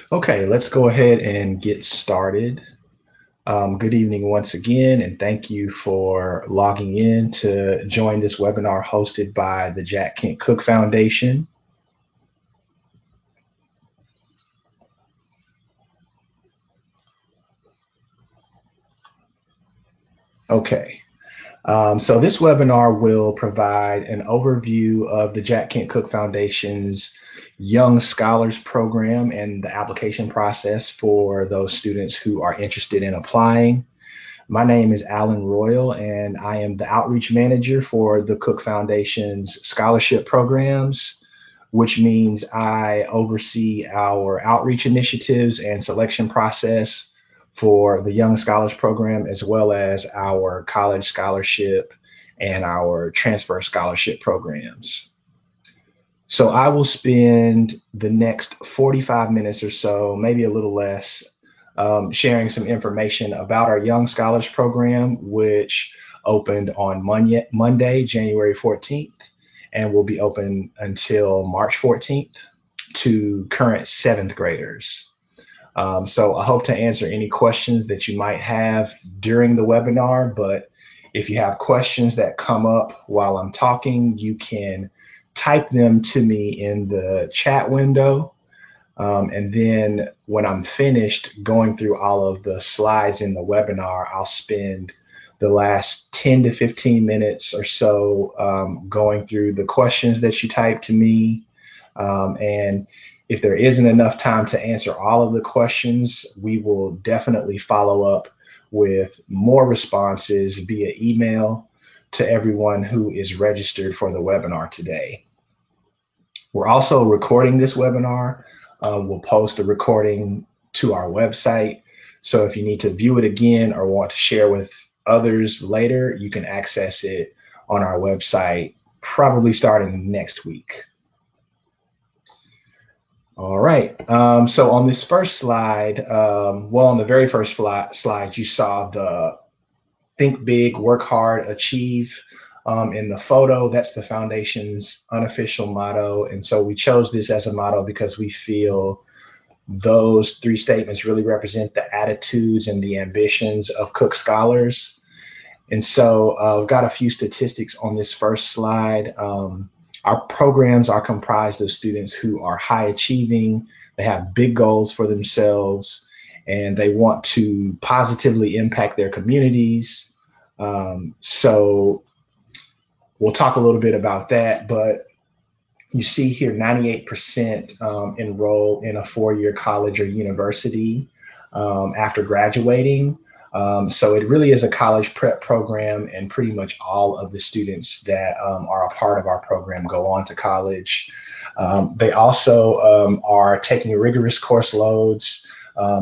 Okay, let's go ahead and get started. Good evening once again, and thank you for logging in to join this webinar hosted by the Jack Kent Cooke Foundation. Okay, so this webinar will provide an overview of the Jack Kent Cooke Foundation's Young Scholars Program and the application process for those students who are interested in applying. My name is Alan Royal, and I am the outreach manager for the Cooke Foundation's scholarship programs, which means I oversee our outreach initiatives and selection process for the Young Scholars Program, as well as our college scholarship and our transfer scholarship programs. So I will spend the next 45 minutes or so, maybe a little less, sharing some information about our Young Scholars Program, which opened on Monday, January 14th, and will be open until March 14th to current seventh graders. So I hope to answer any questions that you might have during the webinar, but if you have questions that come up while I'm talking, you can type them to me in the chat window. And then when I'm finished going through all of the slides in the webinar, I'll spend the last 10 to 15 minutes or so going through the questions that you type to me. And if there isn't enough time to answer all of the questions, we will definitely follow up with more responses via email to everyone who is registered for the webinar today. We're also recording this webinar. We'll post the recording to our website. So if you need to view it again or want to share with others later, you can access it on our website, probably starting next week. All right. So on this first slide, on the very first slide, you saw the think big, work hard, achieve. In the photo, that's the foundation's unofficial motto. And so we chose this as a motto because we feel those three statements really represent the attitudes and the ambitions of Cooke Scholars. And so I've got a few statistics on this first slide. Our programs are comprised of students who are high achieving, they have big goals for themselves, and they want to positively impact their communities. So we'll talk a little bit about that, but you see here 98% enroll in a four-year college or university after graduating. So it really is a college prep program, and pretty much all of the students that are a part of our program go on to college. They also are taking rigorous course loads.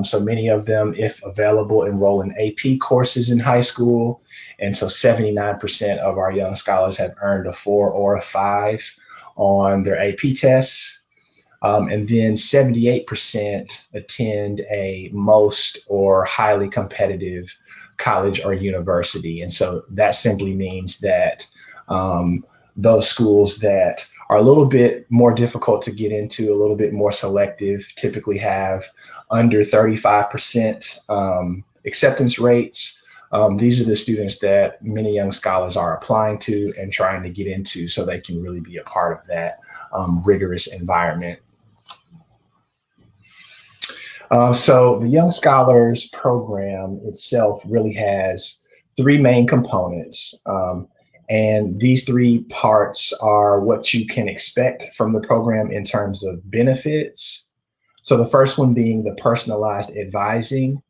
So many of them, if available, enroll in AP courses in high school. And so 79% of our young scholars have earned a 4 or a 5 on their AP tests. And then 78% attend a most or highly competitive college or university. And so that simply means that those schools that are a little bit more difficult to get into, a little bit more selective, typically have under 35% acceptance rates. These are the students that many young scholars are applying to and trying to get into so they can really be a part of that rigorous environment. So the Young Scholars Program itself really has three main components. And these three parts are what you can expect from the program in terms of benefits. So the first one being the personalized advising.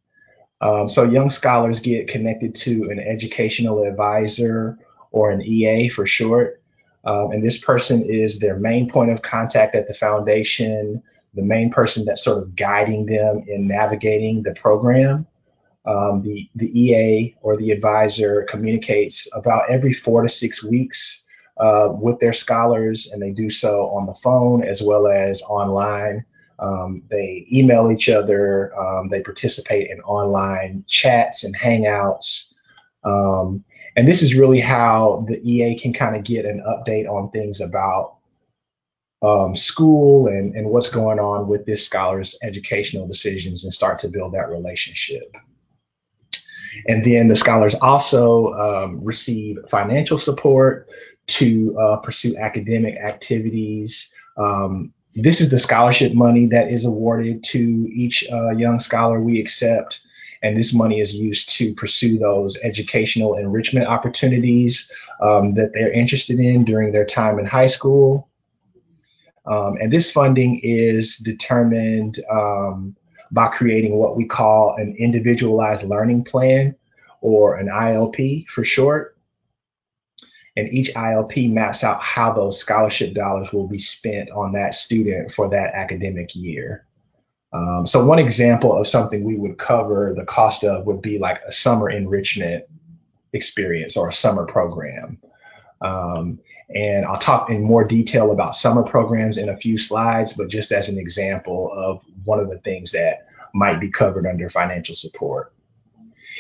So young scholars get connected to an educational advisor, or an EA for short. And this person is their main point of contact at the foundation, the main person that's sort of guiding them in navigating the program. The EA, or the advisor, communicates about every 4 to 6 weeks with their scholars, and they do so on the phone as well as online. They email each other, they participate in online chats and hangouts. And this is really how the EA can kind of get an update on things about school and what's going on with this scholar's educational decisions and start to build that relationship. And then the scholars also receive financial support to pursue academic activities. This is the scholarship money that is awarded to each young scholar we accept. And this money is used to pursue those educational enrichment opportunities that they're interested in during their time in high school. And this funding is determined by creating what we call an individualized learning plan, or an ILP for short. And each ILP maps out how those scholarship dollars will be spent on that student for that academic year. So one example of something we would cover the cost of would be like a summer enrichment experience or a summer program. And I'll talk in more detail about summer programs in a few slides, but just as an example of one of the things that might be covered under financial support.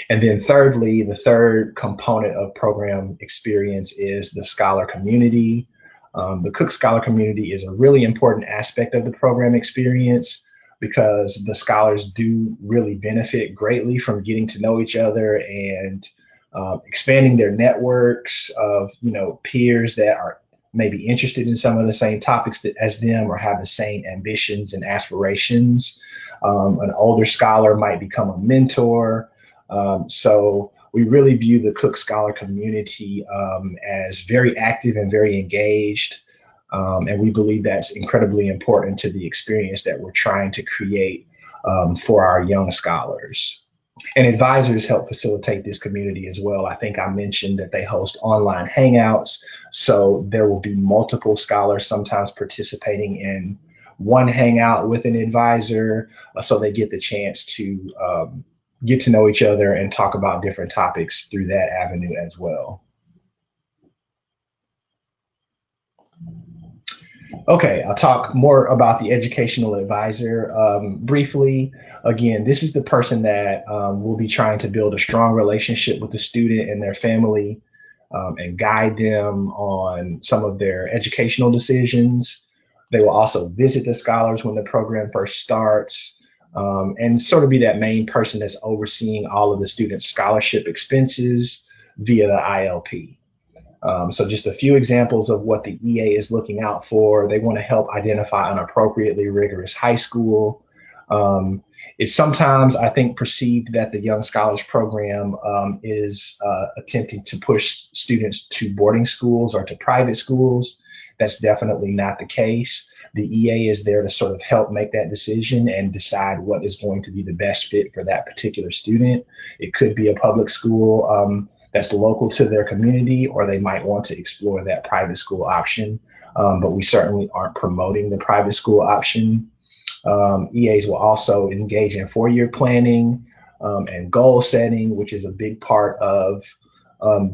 And then thirdly, the third component of program experience is the scholar community. The Cooke Scholar community is a really important aspect of the program experience because the scholars do really benefit greatly from getting to know each other and expanding their networks of peers that are maybe interested in some of the same topics as them or have the same ambitions and aspirations. An older scholar might become a mentor. So we really view the Cooke Scholar community as very active and very engaged. And we believe that's incredibly important to the experience that we're trying to create for our young scholars. And advisors help facilitate this community as well. I think I mentioned that they host online hangouts. So there will be multiple scholars sometimes participating in one hangout with an advisor. So they get the chance to get to know each other and talk about different topics through that avenue as well. Okay, I'll talk more about the educational advisor briefly. Again, this is the person that will be trying to build a strong relationship with the student and their family and guide them on some of their educational decisions. They will also visit the scholars when the program first starts and sort of be that main person that's overseeing all of the students' scholarship expenses via the ILP. So just a few examples of what the EA is looking out for. They want to help identify an appropriately rigorous high school. It's sometimes, I think, perceived that the Young Scholars Program is attempting to push students to boarding schools or to private schools. That's definitely not the case. The EA is there to sort of help make that decision and decide what is going to be the best fit for that particular student. It could be a public school that's local to their community, or they might want to explore that private school option. But we certainly aren't promoting the private school option. EAs will also engage in four-year planning and goal setting, which is a big part of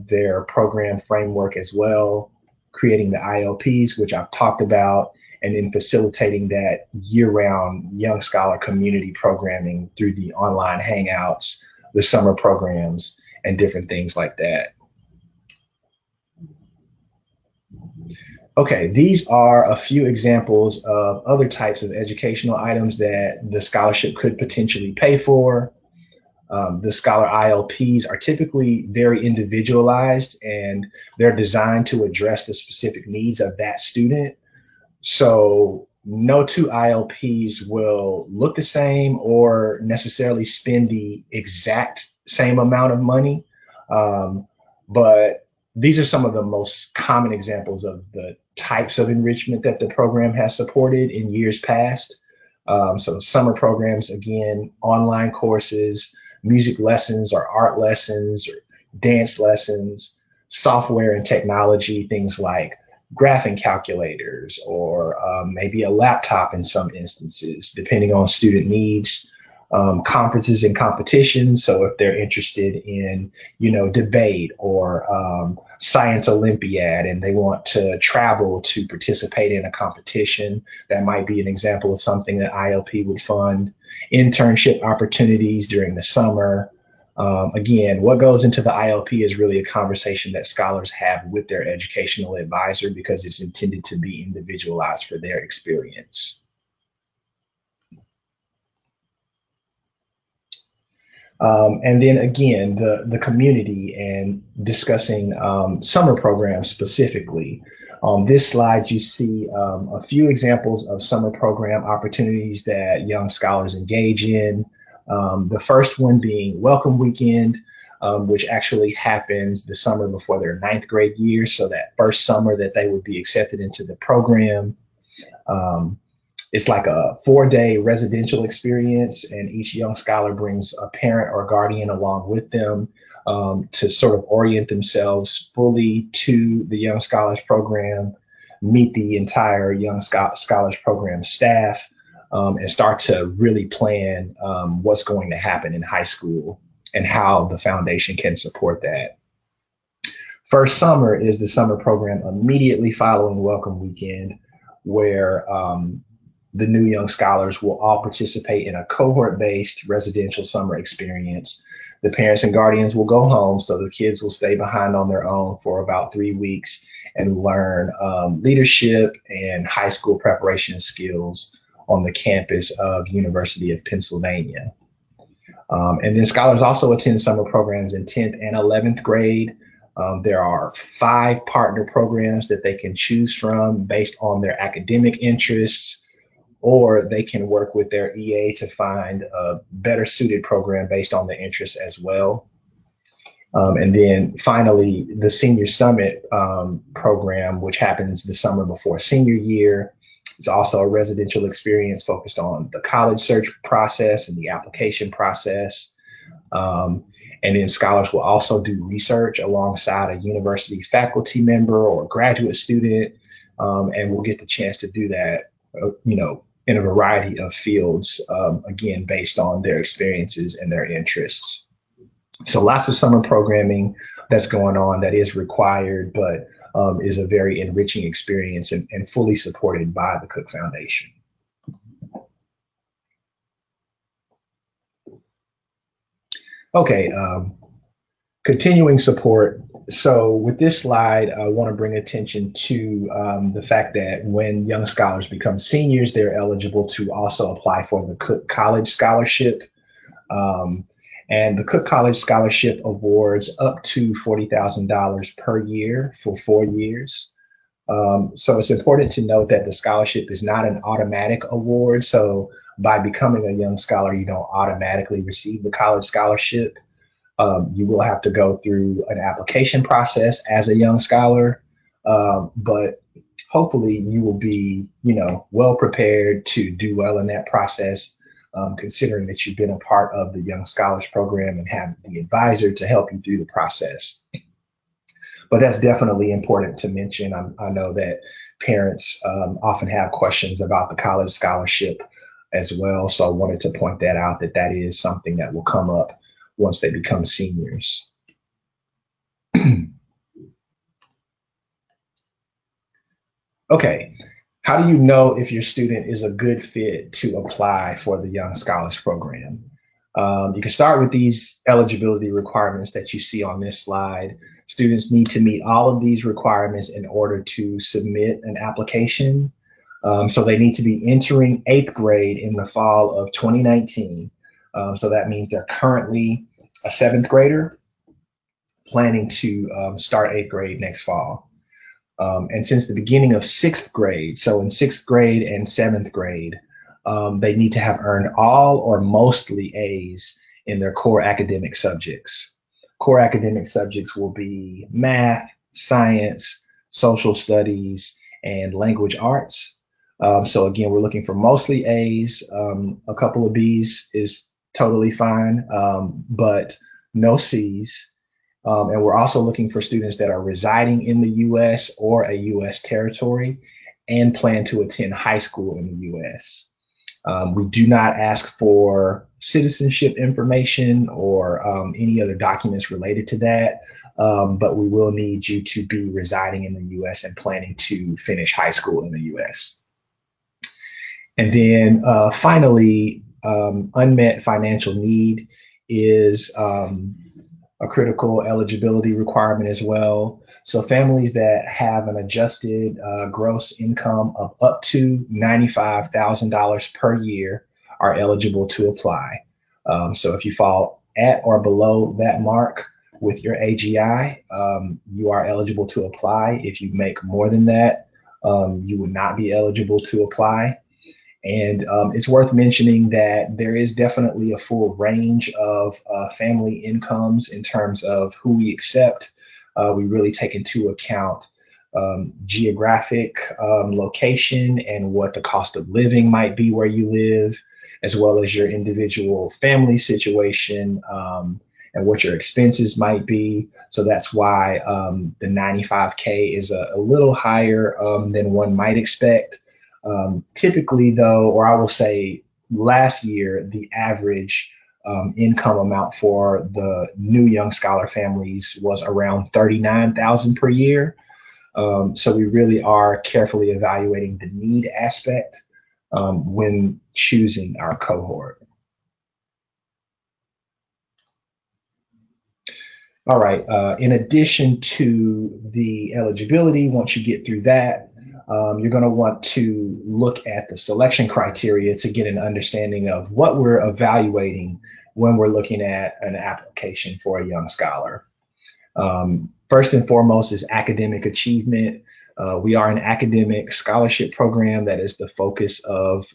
their program framework as well, creating the ILPs, which I've talked about, and then facilitating that year-round young scholar community programming through the online hangouts, the summer programs, and different things like that. Okay, these are a few examples of other types of educational items that the scholarship could potentially pay for. The scholar ILPs are typically very individualized and they're designed to address the specific needs of that student. So no two ILPs will look the same or necessarily spend the exact same amount of money. But these are some of the most common examples of the types of enrichment that the program has supported in years past. So summer programs, again, online courses, music lessons or art lessons or dance lessons, software and technology, things like graphing calculators or maybe a laptop in some instances, depending on student needs. Conferences and competitions. So if they're interested in, debate or science Olympiad and they want to travel to participate in a competition, that might be an example of something that ILP would fund. Internship opportunities during the summer, Again, what goes into the ILP is really a conversation that scholars have with their educational advisor because it's intended to be individualized for their experience. And then again, the community and discussing summer programs specifically. On this slide, you see a few examples of summer program opportunities that young scholars engage in. The first one being Welcome Weekend, which actually happens the summer before their 9th grade year. So that first summer that they would be accepted into the program. It's like a 4-day residential experience, and each young scholar brings a parent or guardian along with them to sort of orient themselves fully to the Young Scholars Program, meet the entire Young Scholars Program staff, and start to really plan what's going to happen in high school and how the foundation can support that. First summer is the summer program immediately following Welcome Weekend, where the new young scholars will all participate in a cohort-based residential summer experience. The parents and guardians will go home, so the kids will stay behind on their own for about 3 weeks and learn leadership and high school preparation skills on the campus of University of Pennsylvania. And then scholars also attend summer programs in 10th and 11th grade. There are 5 partner programs that they can choose from based on their academic interests, or they can work with their EA to find a better suited program based on their interests as well. And then finally, the Senior Summit program, which happens the summer before senior year. It's also a residential experience focused on the college search process and the application process. And then scholars will also do research alongside a university faculty member or graduate student, and we'll get the chance to do that, in a variety of fields, again, based on their experiences and their interests. So lots of summer programming that's going on that is required, but is a very enriching experience and fully supported by the Cooke Foundation. Okay, continuing support. So with this slide, I want to bring attention to the fact that when young scholars become seniors, they're eligible to also apply for the Cooke College Scholarship. And the Cooke College Scholarship awards up to $40,000 per year for 4 years. So it's important to note that the scholarship is not an automatic award. So by becoming a young scholar, you don't automatically receive the college scholarship. You will have to go through an application process as a young scholar, but hopefully you will be, well prepared to do well in that process, considering that you've been a part of the Young Scholars Program and have the advisor to help you through the process. But that's definitely important to mention. I know that parents often have questions about the college scholarship as well, so I wanted to point that out, that is something that will come up once they become seniors. Okay, how do you know if your student is a good fit to apply for the Young Scholars Program? You can start with these eligibility requirements that you see on this slide. Students need to meet all of these requirements in order to submit an application. So they need to be entering 8th grade in the fall of 2019. So that means they're currently a 7th grader planning to start 8th grade next fall. And since the beginning of 6th grade, so in 6th grade and 7th grade, they need to have earned all or mostly A's in their core academic subjects. Core academic subjects will be math, science, social studies, and language arts. So again, we're looking for mostly A's. A couple of B's is totally fine, but no C's. And we're also looking for students that are residing in the U.S. or a U.S. territory and plan to attend high school in the U.S. We do not ask for citizenship information or any other documents related to that, but we will need you to be residing in the U.S. and planning to finish high school in the U.S. And then finally, unmet financial need. is a critical eligibility requirement as well. So families that have an adjusted gross income of up to $95,000 per year are eligible to apply. So if you fall at or below that mark with your AGI, you are eligible to apply. If you make more than that, you would not be eligible to apply. And it's worth mentioning that there is definitely a full range of family incomes in terms of who we accept. We really take into account geographic location and what the cost of living might be where you live, as well as your individual family situation and what your expenses might be. So that's why the 95K is a little higher than one might expect. Typically, though, or I will say last year, the average income amount for the new young scholar families was around 39,000 per year. So we really are carefully evaluating the need aspect when choosing our cohort. All right. In addition to the eligibility, once you get through that, you're going to want to look at the selection criteria to get an understanding of what we're evaluating when we're looking at an application for a young scholar. First and foremost is academic achievement. We are an academic scholarship program that is the focus of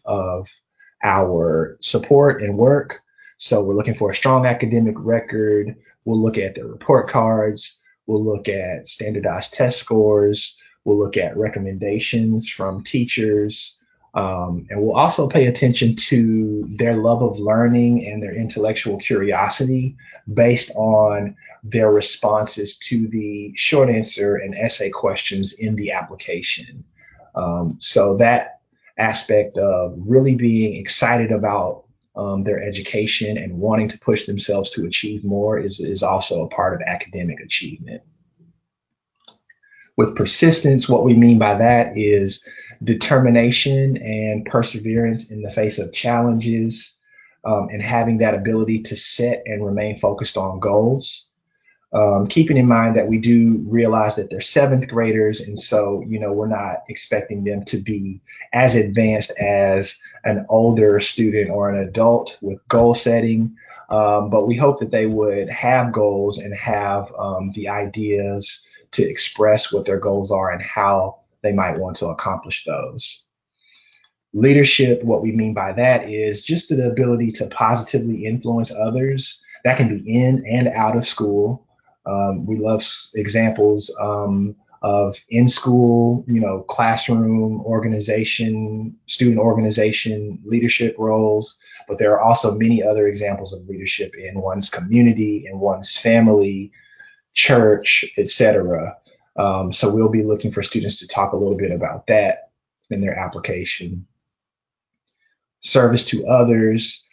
our support and work. So we're looking for a strong academic record. We'll look at the report cards. We'll look at standardized test scores. We'll look at recommendations from teachers. And we'll also pay attention to their love of learning and their intellectual curiosity based on their responses to the short answer and essay questions in the application. So that aspect of really being excited about their education and wanting to push themselves to achieve more is also a part of academic achievement. With persistence, what we mean by that is determination and perseverance in the face of challenges, and having that ability to set and remain focused on goals. Keeping in mind that we do realize that they're seventh graders, and so we're not expecting them to be as advanced as an older student or an adult with goal setting, but we hope that they would have goals and have the ideas to express what their goals are and how they might want to accomplish those. Leadership, what we mean by that is just the ability to positively influence others. That can be in and out of school. We love examples of in school, classroom organization, student organization, leadership roles, but there are also many other examples of leadership in one's community, in one's family, church, etc. So we'll be looking for students to talk a little bit about that in their application. Service to others.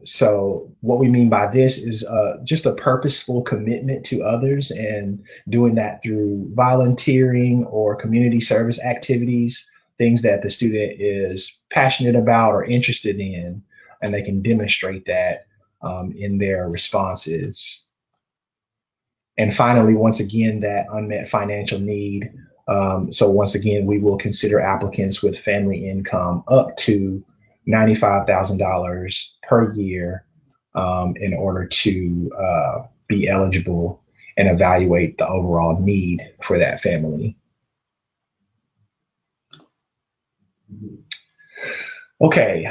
So what we mean by this is just a purposeful commitment to others, and doing that through volunteering or community service activities, things that the student is passionate about or interested in, and they can demonstrate that in their responses. And finally, once again, that unmet financial need. So once again, we will consider applicants with family income up to $95,000 per year in order to be eligible and evaluate the overall need for that family. Okay,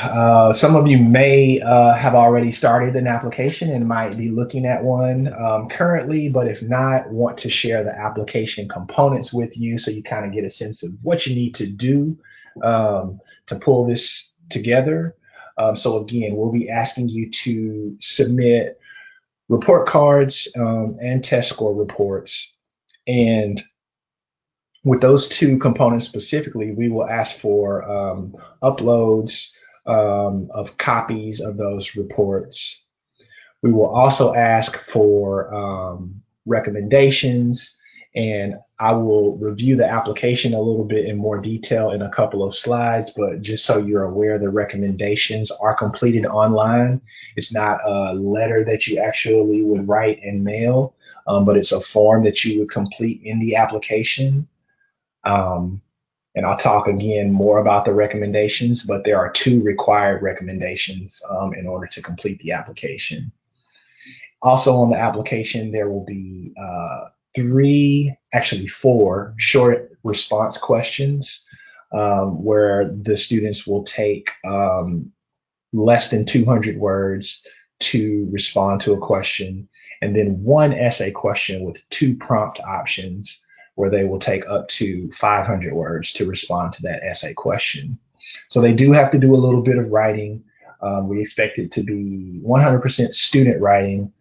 some of you may have already started an application and might be looking at one currently, but if not, want to share the application components with you so you kind of get a sense of what you need to do to pull this together. So again, we'll be asking you to submit report cards and test score reports. And with those two components specifically, we will ask for uploads of copies of those reports. We will also ask for recommendations And I will review the application a little bit in more detail in a couple of slides, but just so you're aware, the recommendations are completed online. It's not a letter that you actually would write and mail, but it's a form that you would complete in the application. Um, and I'll talk again more about the recommendations, but there are 2 required recommendations in order to complete the application. Also on the application, there will be 3, actually 4 short response questions where the students will take less than 200 words to respond to a question, and then 1 essay question with 2 prompt options where they will take up to 500 words to respond to that essay question. So they do have to do a little bit of writing. We expect it to be 100% student writing,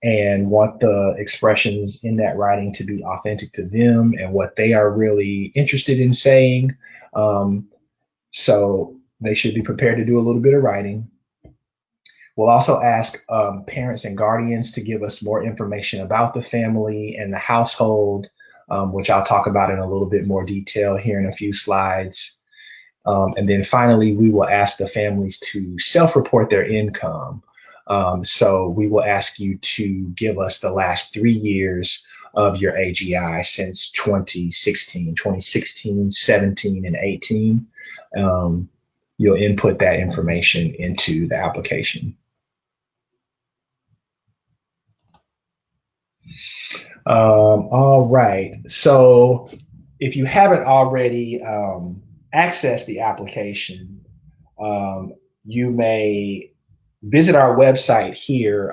and want the expressions in that writing to be authentic to them and what they are really interested in saying. So they should be prepared to do a little bit of writing. We'll also ask parents and guardians to give us more information about the family and the household, which I'll talk about in a little bit more detail here in a few slides. And then finally, we will ask the families to self-report their income. So we will ask you to give us the last 3 years of your AGI since 2016, 17, and 18. You'll input that information into the application. All right. So if you haven't already accessed the application, you may visit our website here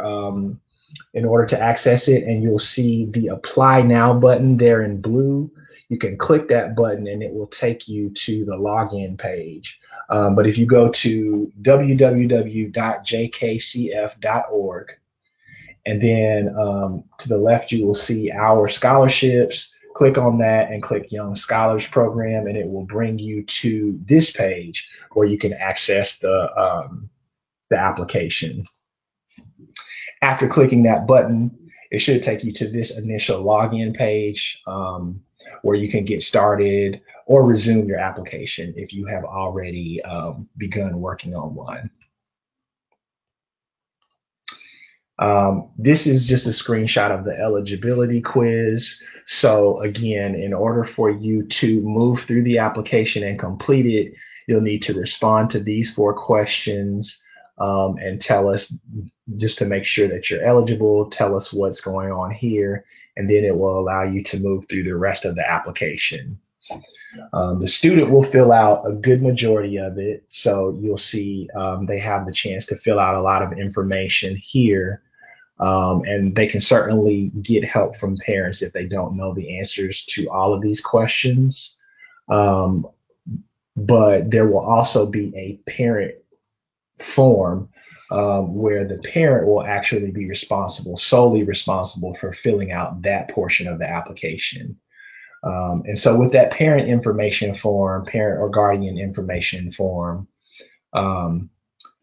in order to access it, and you'll see the Apply Now button there in blue. You can click that button and it will take you to the login page. But if you go to www.jkcf.org, and then to the left, you will see our scholarships. Click on that and click Young Scholars Program, and it will bring you to this page where you can access the application. After clicking that button, it should take you to this initial login page where you can get started or resume your application if you have already begun working on one. This is just a screenshot of the eligibility quiz. So again, in order for you to move through the application and complete it, you'll need to respond to these 4 questions and tell us, just to make sure that you're eligible, tell us what's going on here, and then it will allow you to move through the rest of the application. The student will fill out a good majority of it. So you'll see they have the chance to fill out a lot of information here. And they can certainly get help from parents if they don't know the answers to all of these questions. But there will also be a parent form where the parent will actually be solely responsible for filling out that portion of the application. And so with that parent information form, parent or guardian information form,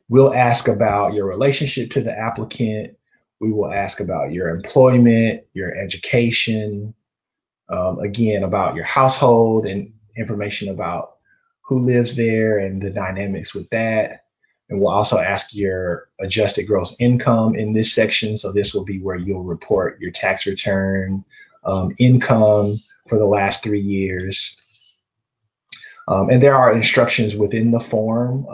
we'll ask about your relationship to the applicant. We will ask about your employment, your education, again, about your household and information about who lives there and the dynamics with that. And we'll also ask your adjusted gross income in this section. So this will be where you'll report your tax return, income for the last 3 years. And there are instructions within the form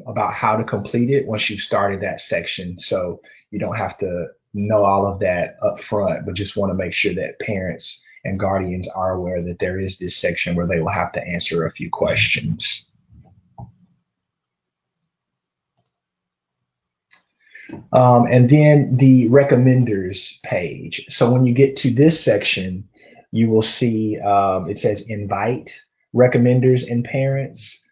about how to complete it once you've started that section. So you don't have to know all of that up front, but just want to make sure that parents and guardians are aware that there is this section where they will have to answer a few questions. And then the recommenders page. So when you get to this section, you will see it says invite recommenders and parents.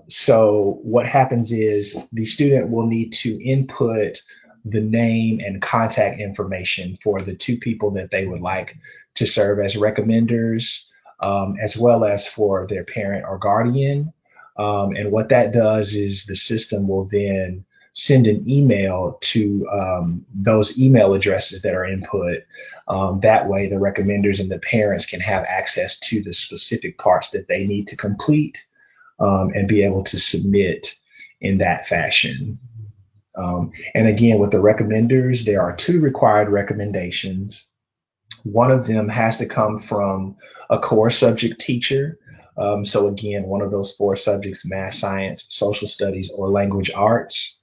So what happens is the student will need to input the name and contact information for the 2 people that they would like to serve as recommenders, as well as for their parent or guardian. And what that does is the system will then send an email to those email addresses that are input. That way, the recommenders and the parents can have access to the specific parts that they need to complete and be able to submit in that fashion. And again, with the recommenders, there are two required recommendations. One of them has to come from a core subject teacher. So again, one of those four subjects: math, science, social studies, or language arts.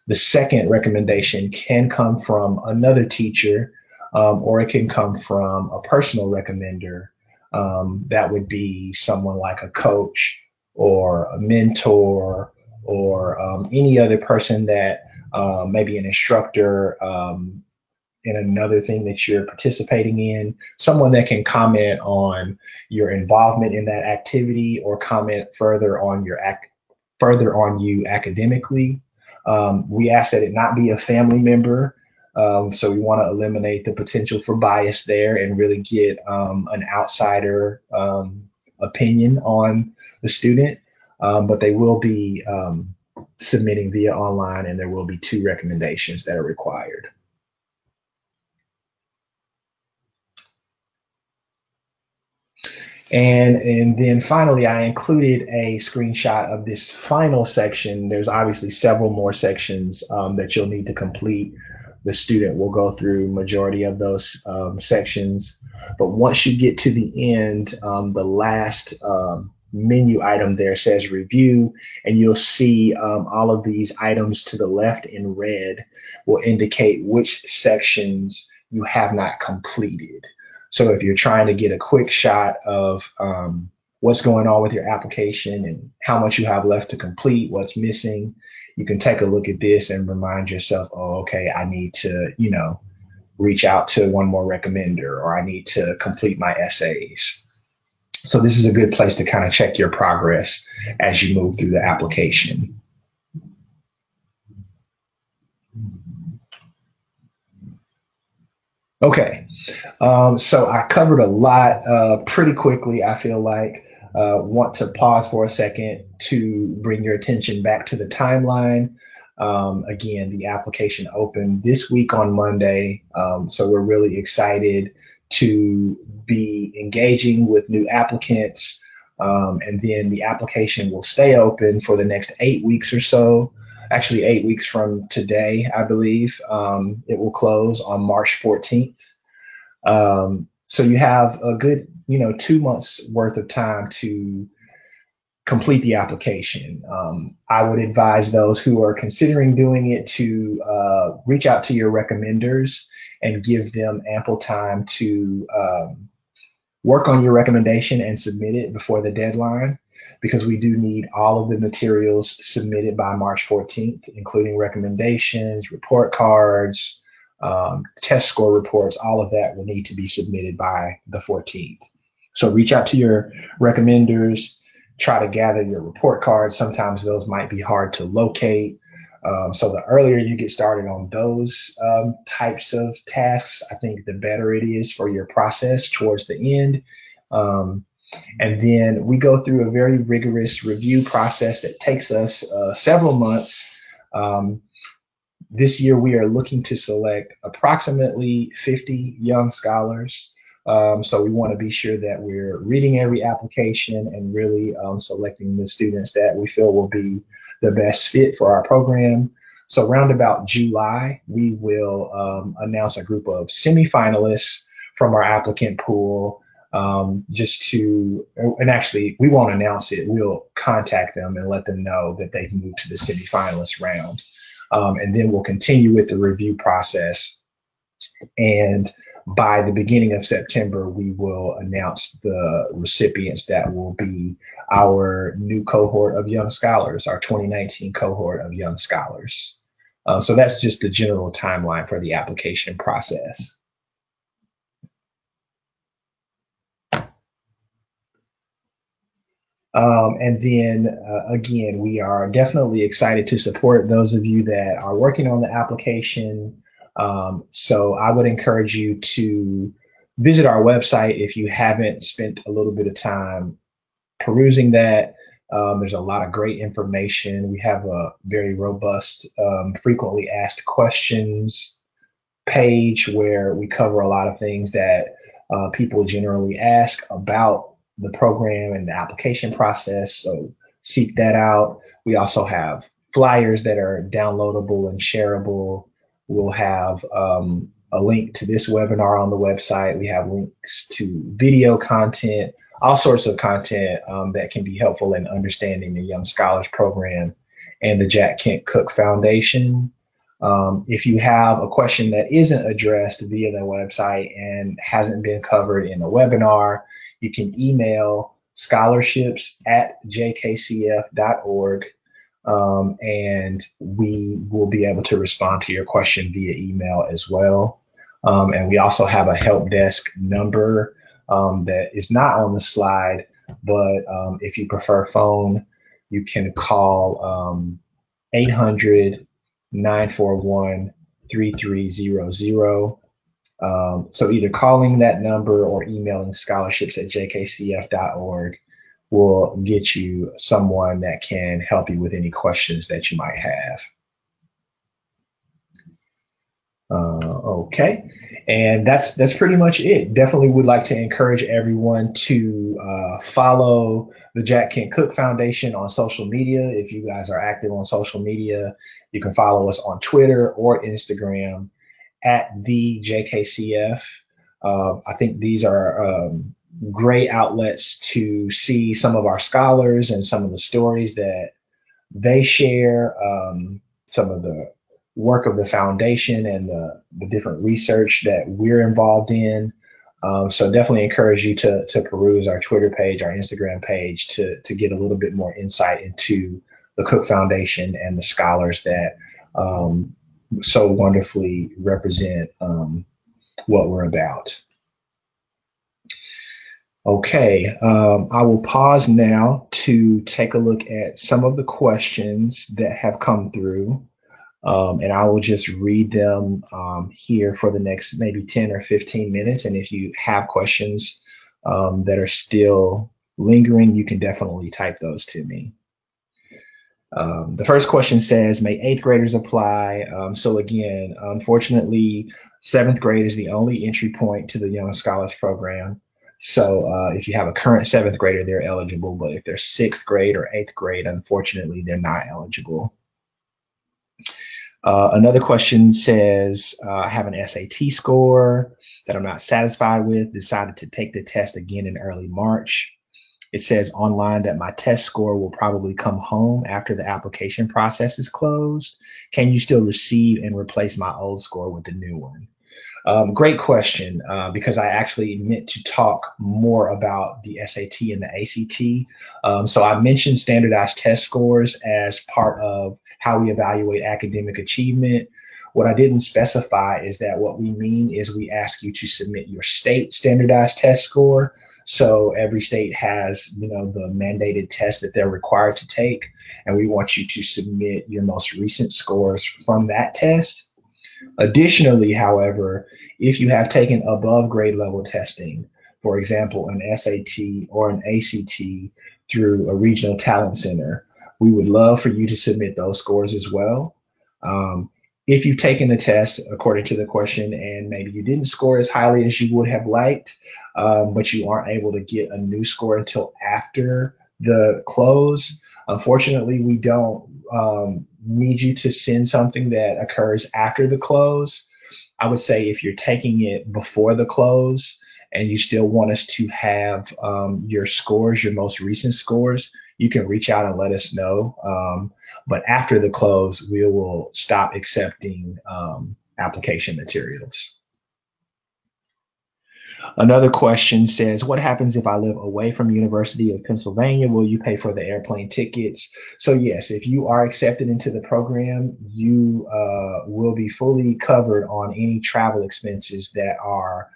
The second recommendation can come from another teacher, or it can come from a personal recommender. That would be someone like a coach or a mentor or any other person that maybe an instructor in another thing that you're participating in, someone that can comment on your involvement in that activity or comment further on you academically. We ask that it not be a family member. So we want to eliminate the potential for bias there and really get an outsider opinion on the student. But they will be submitting via online, and there will be two recommendations that are required. And then finally, I included a screenshot of this final section. There's obviously several more sections that you'll need to complete. The student will go through majority of those sections. But once you get to the end, the last menu item there says review, and you'll see all of these items to the left in red will indicate which sections you have not completed. So if you're trying to get a quick shot of what's going on with your application and how much you have left to complete, what's missing, you can take a look at this and remind yourself, oh, okay, I need to, reach out to one more recommender, or I need to complete my essays. So this is a good place to kind of check your progress as you move through the application. Okay, so I covered a lot pretty quickly, I feel like. Want to pause for a second to bring your attention back to the timeline. Again, the application opened this week on Monday, so we're really excited to be engaging with new applicants. And then the application will stay open for the next 8 weeks or so. Actually, 8 weeks from today, I believe. It will close on March 14th. So you have a good, 2 months worth of time to complete the application. I would advise those who are considering doing it to reach out to your recommenders and give them ample time to work on your recommendation and submit it before the deadline, because we do need all of the materials submitted by March 14th, including recommendations, report cards, test score reports. All of that will need to be submitted by the 14th. So reach out to your recommenders, try to gather your report cards. Sometimes those might be hard to locate. So the earlier you get started on those types of tasks, I think the better it is for your process towards the end. And then we go through a very rigorous review process that takes us several months. This year, we are looking to select approximately 50 young scholars. So we want to be sure that we're reading every application and really selecting the students that we feel will be the best fit for our program. So around about July, we will announce a group of semifinalists from our applicant pool, and actually, we won't announce it. We'll contact them and let them know that they've moved to the semifinalist round. And then we'll continue with the review process. And by the beginning of September, we will announce the recipients that will be our new cohort of young scholars, our 2019 cohort of young scholars. So that's just the general timeline for the application process. And then again, we are definitely excited to support those of you that are working on the application. So I would encourage you to visit our website if you haven't spent a little bit of time perusing that. There's a lot of great information. We have a very robust, frequently asked questions page where we cover a lot of things that people generally ask about the program and the application process. So seek that out. We also have flyers that are downloadable and shareable. We'll have a link to this webinar on the website. We have links to video content, all sorts of content that can be helpful in understanding the Young Scholars Program and the Jack Kent Cooke Foundation. If you have a question that isn't addressed via the website and hasn't been covered in a webinar, you can email scholarships@jkcf.org, and we will be able to respond to your question via email as well. And we also have a help desk number that is not on the slide, but if you prefer phone, you can call 800-941-3300. So either calling that number or emailing scholarships@jkcf.org will get you someone that can help you with any questions that you might have. Okay, and that's pretty much it. Definitely would like to encourage everyone to follow the Jack Kent Cooke Foundation on social media. If you guys are active on social media, you can follow us on Twitter or Instagram at the JKCF. I think these are great outlets to see some of our scholars and some of the stories that they share, some of the work of the foundation and the different research that we're involved in. So definitely encourage you to peruse our Twitter page, our Instagram page to get a little bit more insight into the Cooke Foundation and the scholars that so wonderfully represent what we're about. Okay, I will pause now to take a look at some of the questions that have come through, and I will just read them here for the next maybe 10 or 15 minutes. And if you have questions that are still lingering, you can definitely type those to me. The first question says, may 8th graders apply? So again, unfortunately, 7th grade is the only entry point to the Young Scholars Program. So if you have a current 7th grader, they're eligible, but if they're 6th grade or 8th grade, unfortunately, they're not eligible. Another question says, I have an SAT score that I'm not satisfied with, decided to take the test again in early March. It says online that my test score will probably come home after the application process is closed. Can you still receive and replace my old score with the new one? Great question, because I actually meant to talk more about the SAT and the ACT. So I mentioned standardized test scores as part of how we evaluate academic achievement. What I didn't specify is that what we mean is we ask you to submit your state standardized test score. So every state has, the mandated test that they're required to take, and we want you to submit your most recent scores from that test. Additionally, however, if you have taken above grade level testing, for example, an SAT or an ACT through a regional talent center, we would love for you to submit those scores as well. If you've taken the test according to the question and maybe you didn't score as highly as you would have liked, but you aren't able to get a new score until after the close, unfortunately, we don't need you to send something that occurs after the close. I would say if you're taking it before the close and you still want us to have your scores, your most recent scores, you can reach out and let us know. But after the close, we will stop accepting application materials. Another question says, what happens if I live away from University of Pennsylvania? Will you pay for the airplane tickets? So yes, if you are accepted into the program, you will be fully covered on any travel expenses that are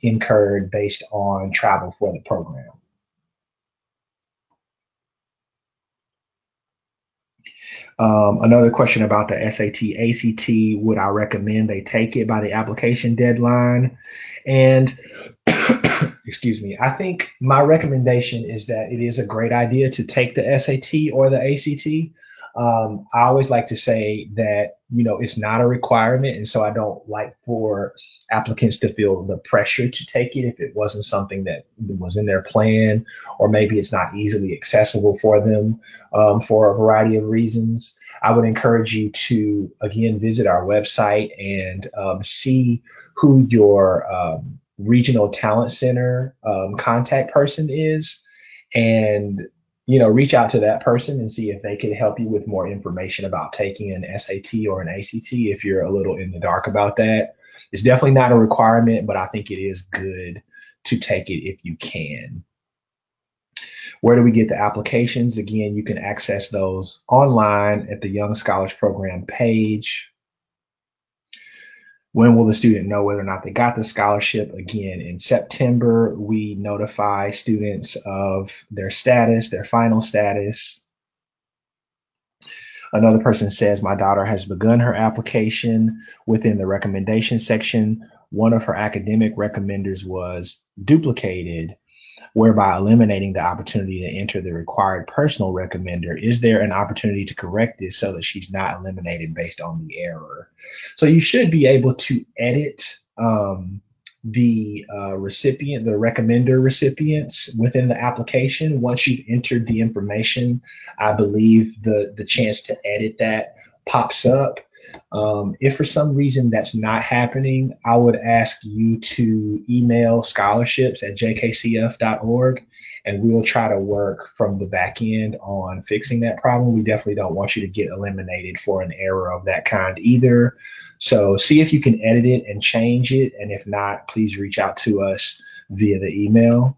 incurred based on travel for the program. Another question about the SAT, ACT, would I recommend they take it by the application deadline? And excuse me, I think my recommendation is that it is a great idea to take the SAT or the ACT. I always like to say that, it's not a requirement. And so I don't like for applicants to feel the pressure to take it if it wasn't something that was in their plan, or maybe it's not easily accessible for them for a variety of reasons. I would encourage you to, again, visit our website and see who your regional talent center contact person is, and reach out to that person and see if they could help you with more information about taking an SAT or an ACT if you're a little in the dark about that. It's definitely not a requirement, but I think it is good to take it if you can. Where do we get the applications? Again, you can access those online at the Young Scholars Program page. When will the student know whether or not they got the scholarship? Again, in September, we notify students of their status, their final status. Another person says, my daughter has begun her application. Within the recommendation section, one of her academic recommenders was duplicated, whereby eliminating the opportunity to enter the required personal recommender. Is there an opportunity to correct this so that she's not eliminated based on the error? So you should be able to edit the recommender recipients within the application. Once you've entered the information, I believe the chance to edit that pops up. If for some reason that's not happening, I would ask you to email scholarships@jkcf.org, and we'll try to work from the back end on fixing that problem. We definitely don't want you to get eliminated for an error of that kind either. So see if you can edit it and change it. And if not, please reach out to us via the email.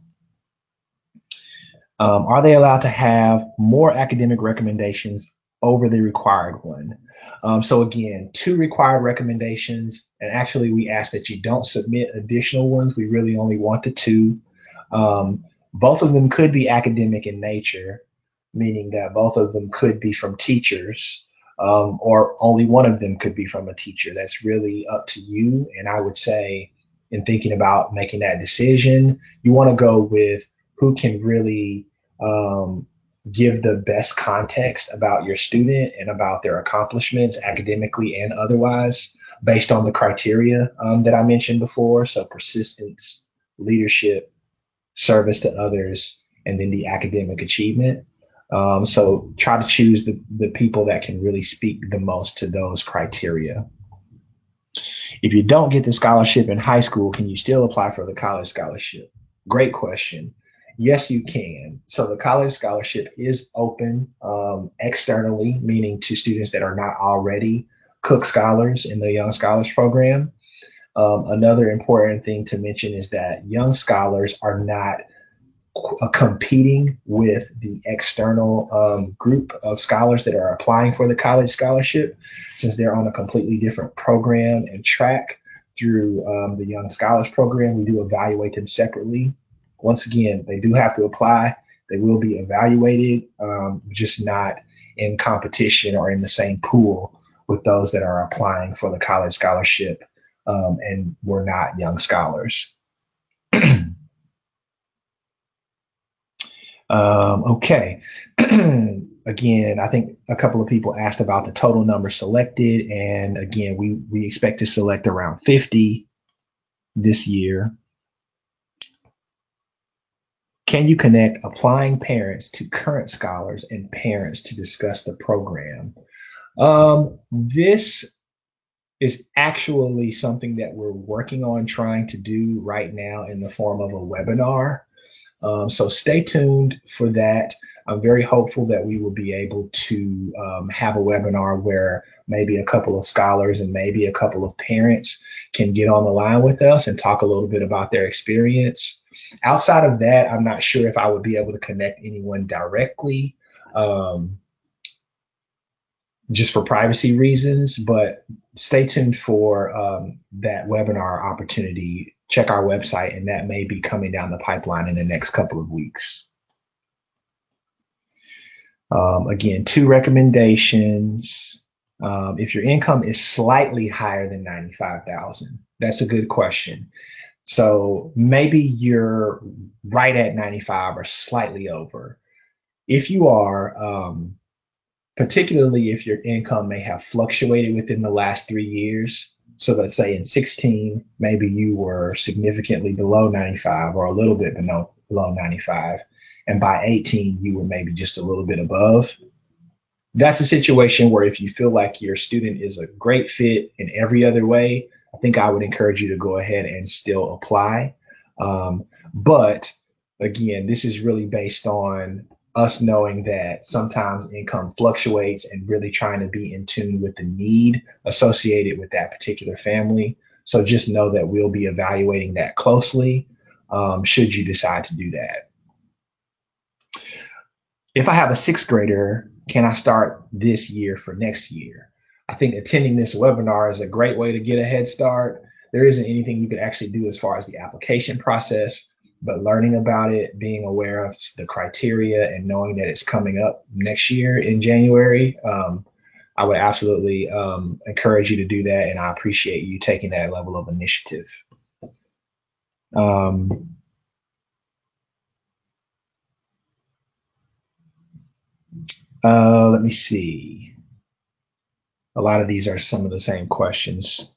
Are they allowed to have more academic recommendations over the required one? So again, 2 required recommendations, and actually we ask that you don't submit additional ones. We really only want the 2. Both of them could be academic in nature, meaning that both of them could be from teachers, or only one of them could be from a teacher. That's really up to you. And I would say, in thinking about making that decision, you want to go with who can really give the best context about your student and about their accomplishments academically and otherwise, based on the criteria that I mentioned before. So persistence, leadership, service to others, and then the academic achievement. So try to choose the people that can really speak the most to those criteria. If you don't get the scholarship in high school, can you still apply for the college scholarship? Great question. Yes, you can. So the college scholarship is open externally, meaning to students that are not already Cooke Scholars in the Young Scholars Program. Another important thing to mention is that Young Scholars are not competing with the external group of scholars that are applying for the college scholarship, since they're on a completely different program and track through the Young Scholars Program. We do evaluate them separately. Once again, they do have to apply. They will be evaluated, just not in competition or in the same pool with those that are applying for the college scholarship and were not Young Scholars. Okay. Again, I think a couple of people asked about the total number selected. And again, we expect to select around 50 this year. Can you connect applying parents to current scholars and parents to discuss the program? This is actually something that we're working on trying to do right now in the form of a webinar. So stay tuned for that. I'm very hopeful that we will be able to have a webinar where maybe a couple of scholars and maybe a couple of parents can get on the line with us and talk a little bit about their experience. Outside of that, I'm not sure if I would be able to connect anyone directly, just for privacy reasons, but stay tuned for that webinar opportunity. Check our website, and that may be coming down the pipeline in the next couple of weeks. Again, two recommendations. If your income is slightly higher than 95,000, that's a good question. So maybe you're right at 95 or slightly over. If you are, particularly if your income may have fluctuated within the last 3 years. So let's say in 16, maybe you were significantly below 95 or a little bit below 95. And by 18, you were maybe just a little bit above. That's a situation where if you feel like your student is a great fit in every other way, I think I would encourage you to go ahead and still apply. But again, this is really based on us knowing that sometimes income fluctuates and really trying to be in tune with the need associated with that particular family. So just know that we'll be evaluating that closely should you decide to do that. If I have a sixth grader, can I start this year for next year? I think attending this webinar is a great way to get a head start. There isn't anything you can actually do as far as the application process, but learning about it, being aware of the criteria, and knowing that it's coming up next year in January, I would absolutely encourage you to do that, and I appreciate you taking that level of initiative. Let me see. A lot of these are some of the same questions.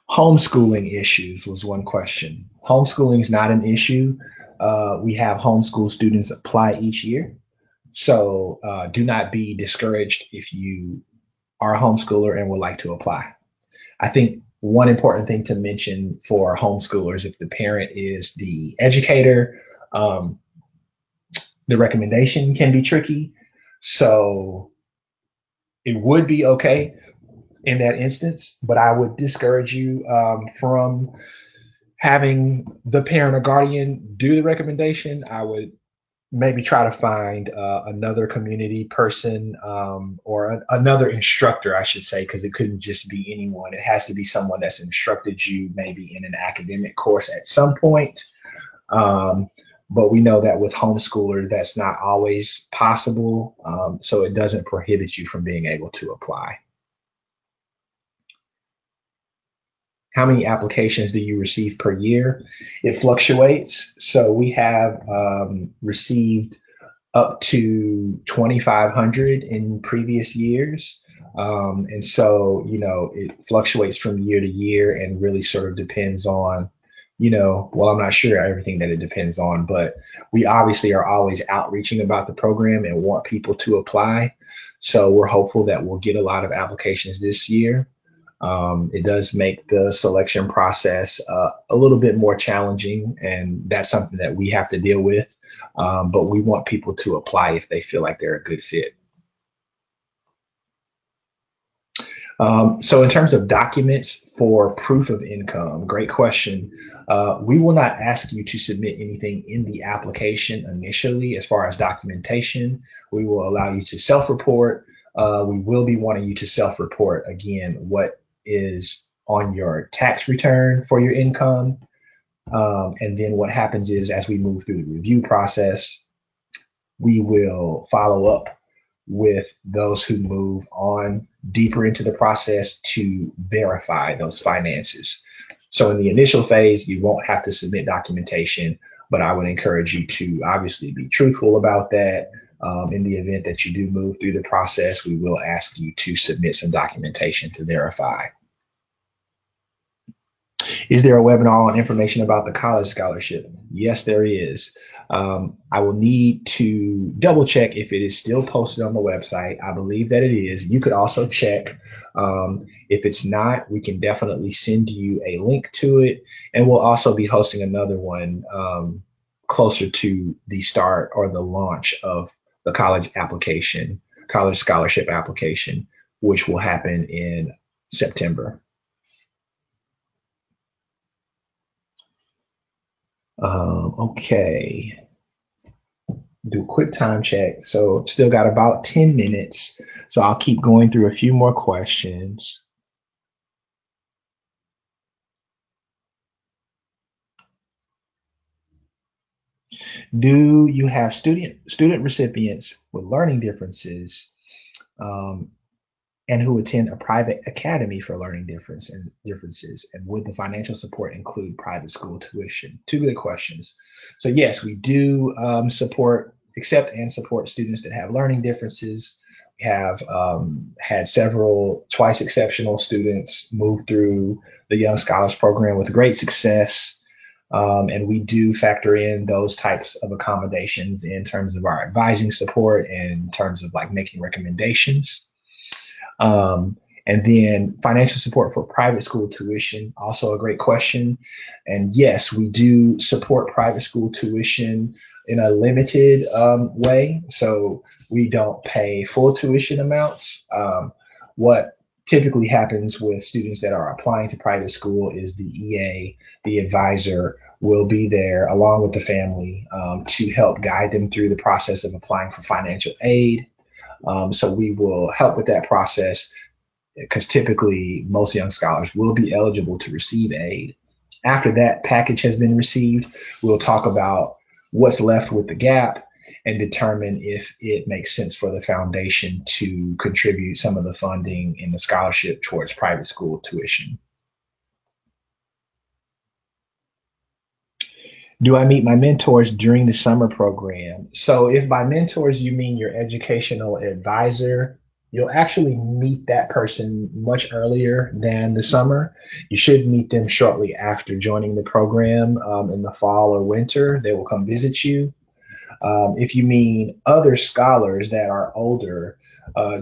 Homeschooling issues was one question. Homeschooling is not an issue. We have homeschool students apply each year. So do not be discouraged if you are a homeschooler and would like to apply. I think one important thing to mention for homeschoolers, if the parent is the educator, the recommendation can be tricky. So it would be okay in that instance, but I would discourage you from having the parent or guardian do the recommendation. I would maybe try to find another community person or another instructor, I should say, because it couldn't just be anyone. It has to be someone that's instructed you maybe in an academic course at some point. But we know that with homeschooler, that's not always possible. So it doesn't prohibit you from being able to apply. How many applications do you receive per year? It fluctuates. So we have received up to 2,500 in previous years. And so, it fluctuates from year to year and really sort of depends on, well, I'm not sure everything that it depends on, but we obviously are always outreaching about the program and want people to apply. So we're hopeful that we'll get a lot of applications this year. It does make the selection process a little bit more challenging, and that's something that we have to deal with. But we want people to apply if they feel like they're a good fit. So in terms of documents for proof of income, great question. We will not ask you to submit anything in the application initially as far as documentation. We will allow you to self-report. We will be wanting you to self-report, again, what is on your tax return for your income. And then what happens is, as we move through the review process, we will follow up with those who move on deeper into the process to verify those finances. So in the initial phase, you won't have to submit documentation, but I would encourage you to obviously be truthful about that. In the event that you do move through the process, we will ask you to submit some documentation to verify. Is there a webinar on information about the college scholarship? Yes, there is. I will need to double check if it is still posted on the website. I believe that it is. You could also check. If it's not, we can definitely send you a link to it. And we'll also be hosting another one closer to the start or the launch of the college scholarship application, which will happen in September. Okay. Do a quick time check. So still got about 10 minutes. So I'll keep going through a few more questions. Do you have student recipients with learning differences um, and who attend a private academy for learning differences? And would the financial support include private school tuition? Two good questions. So yes, we do accept and support students that have learning differences. We have had several twice exceptional students move through the Young Scholars Program with great success. And we do factor in those types of accommodations in terms of our advising support and in terms of like making recommendations. Um, and then financial support for private school tuition, also a great question. And yes, we do support private school tuition in a limited way. So we don't pay full tuition amounts. What typically happens with students that are applying to private school is the EA, the advisor, will be there along with the family to help guide them through the process of applying for financial aid. So we will help with that process because typically most young scholars will be eligible to receive aid. After that package has been received, we'll talk about what's left with the gap and determine if it makes sense for the foundation to contribute some of the funding in the scholarship towards private school tuition. Do I meet my mentors during the summer program? So, if by mentors you mean your educational advisor, you'll actually meet that person much earlier than the summer. You should meet them shortly after joining the program in the fall or winter. They will come visit you. If you mean other scholars that are older,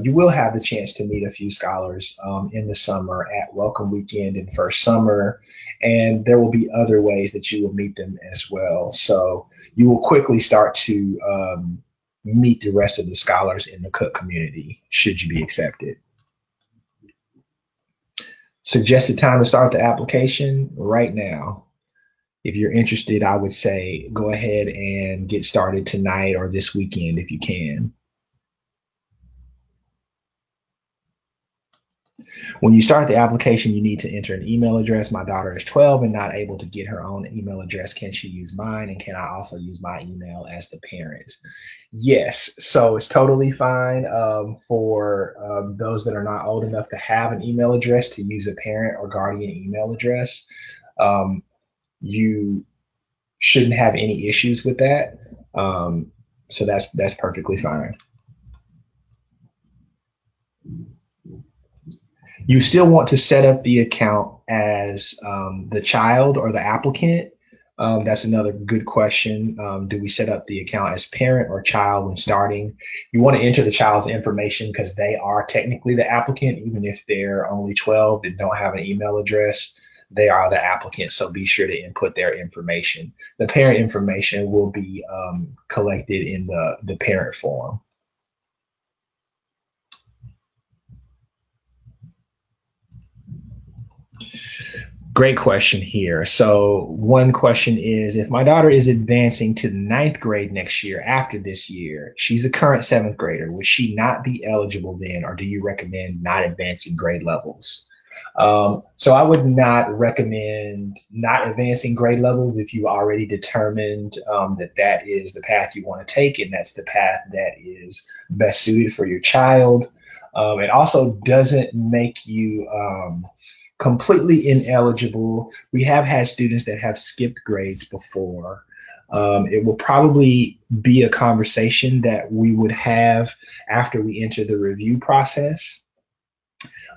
you will have the chance to meet a few scholars in the summer at Welcome Weekend and First Summer, and there will be other ways that you will meet them as well. So you will quickly start to meet the rest of the scholars in the Cooke community should you be accepted. Suggested time to start the application right now. If you're interested, I would say go ahead and get started tonight or this weekend if you can. When you start the application, you need to enter an email address. My daughter is 12 and not able to get her own email address. Can she use mine? And can I also use my email as the parent? Yes. So it's totally fine for those that are not old enough to have an email address to use a parent or guardian email address. Um, you shouldn't have any issues with that. So that's perfectly fine. You still want to set up the account as the child or the applicant. That's another good question. Do we set up the account as parent or child when starting? You want to enter the child's information because they are technically the applicant, even if they're only 12 and don't have an email address. They are the applicant, so be sure to input their information. The parent information will be collected in the parent form. Great question here. So, one question is if my daughter is advancing to the ninth grade next year after this year, she's a current seventh grader, would she not be eligible then, or do you recommend not advancing grade levels? So, I would not recommend not advancing grade levels if you already determined that is the path you want to take and that's the path that is best suited for your child. It also doesn't make you completely ineligible. We have had students that have skipped grades before. It will probably be a conversation that we would have after we enter the review process,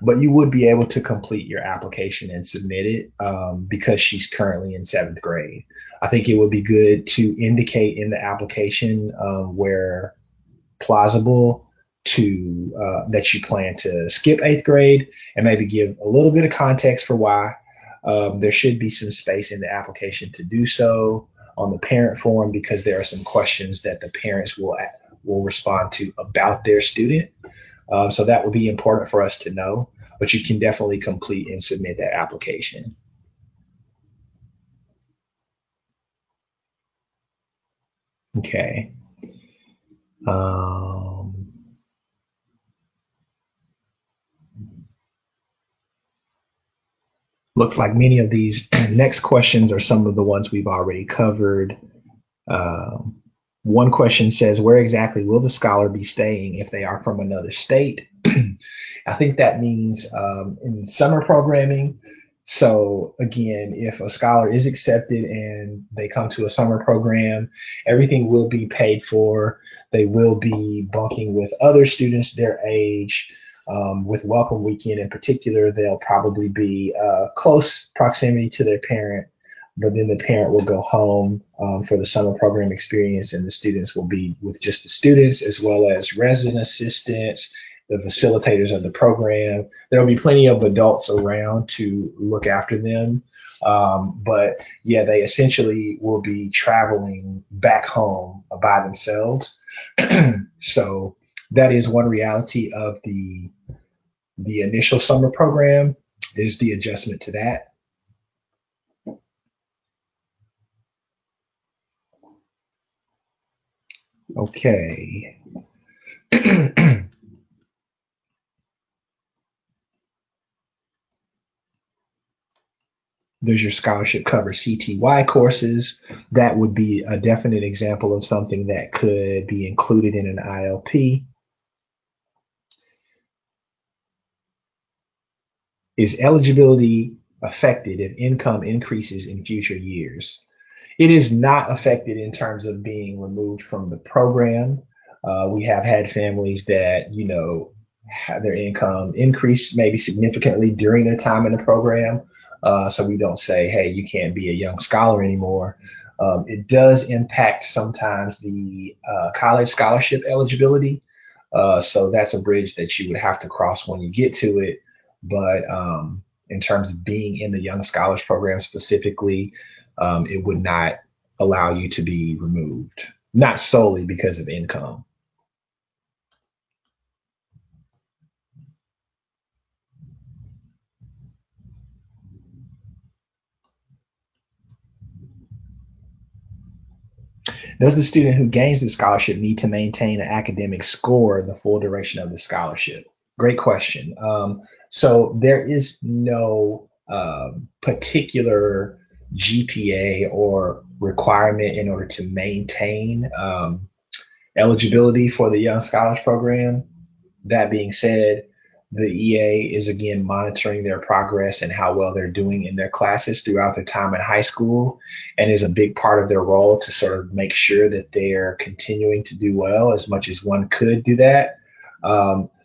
but you would be able to complete your application and submit it because she's currently in seventh grade. I think it would be good to indicate in the application where plausible to that you plan to skip eighth grade and maybe give a little bit of context for why. There should be some space in the application to do so on the parent form because there are some questions that the parents will respond to about their student. So that would be important for us to know, but you can definitely complete and submit that application. Okay. Um, Looks like many of these next questions are some of the ones we've already covered. Um, One question says, where exactly will the scholar be staying if they are from another state? I think that means in summer programming. So again, if a scholar is accepted and they come to a summer program, everything will be paid for. They will be bunking with other students their age. With welcome weekend in particular, they'll probably be close proximity to their parent, but then the parent will go home for the summer program experience, and the students will be with just the students as well as resident assistants, the facilitators of the program. There'll be plenty of adults around to look after them. But yeah, they essentially will be traveling back home by themselves. So that is one reality of the initial summer program is the adjustment to that. Okay. Does your scholarship cover CTY courses? That would be a definite example of something that could be included in an ILP. Is eligibility affected if income increases in future years? It is not affected in terms of being removed from the program. We have had families that, have their income increase maybe significantly during their time in the program. So we don't say, hey, you can't be a young scholar anymore. It does impact sometimes the college scholarship eligibility. So that's a bridge that you would have to cross when you get to it. But in terms of being in the Young Scholars Program specifically, it would not allow you to be removed, not solely because of income. Does the student who gains the scholarship need to maintain an academic score the full duration of the scholarship? Great question. So there is no particular GPA or requirement in order to maintain eligibility for the Young Scholars Program. That being said, the EA is again monitoring their progress and how well they're doing in their classes throughout their time in high school, and is a big part of their role to sort of make sure that they're continuing to do well as much as one could do that.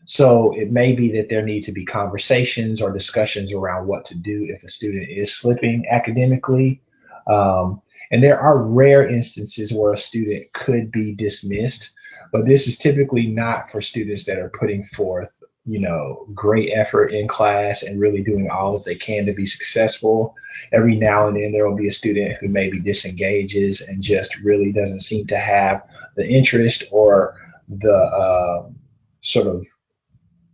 So it may be that there need to be conversations or discussions around what to do if a student is slipping academically. And there are rare instances where a student could be dismissed, but this is typically not for students that are putting forth, great effort in class and really doing all that they can to be successful. Every now and then there will be a student who maybe disengages and just really doesn't seem to have the interest or the sort of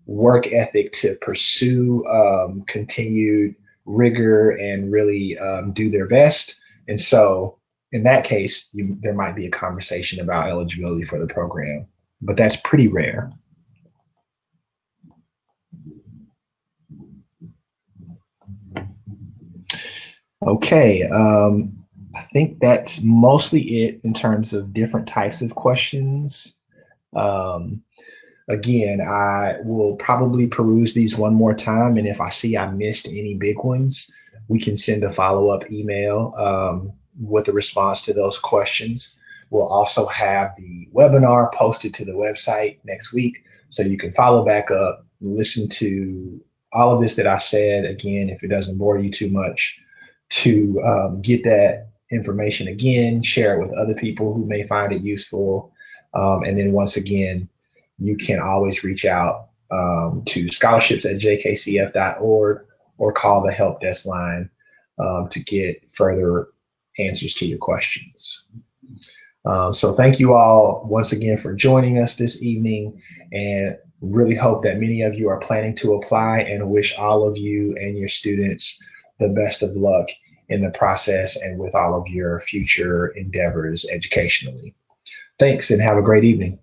work ethic to pursue continued rigor and really do their best. And so, in that case, there might be a conversation about eligibility for the program, but that's pretty rare. Okay, I think that's mostly it in terms of different types of questions. Um, Again, I will probably peruse these one more time, and if I see I missed any big ones, we can send a follow-up email with a response to those questions. We'll also have the webinar posted to the website next week, so you can follow back up, listen to all of this that I said again, if it doesn't bore you too much, to get that information again, share it with other people who may find it useful. And then once again, you can always reach out to scholarships@jkcf.org or call the help desk line to get further answers to your questions. So thank you all once again for joining us this evening, and really hope that many of you are planning to apply, and wish all of you and your students the best of luck in the process and with all of your future endeavors educationally. Thanks and have a great evening.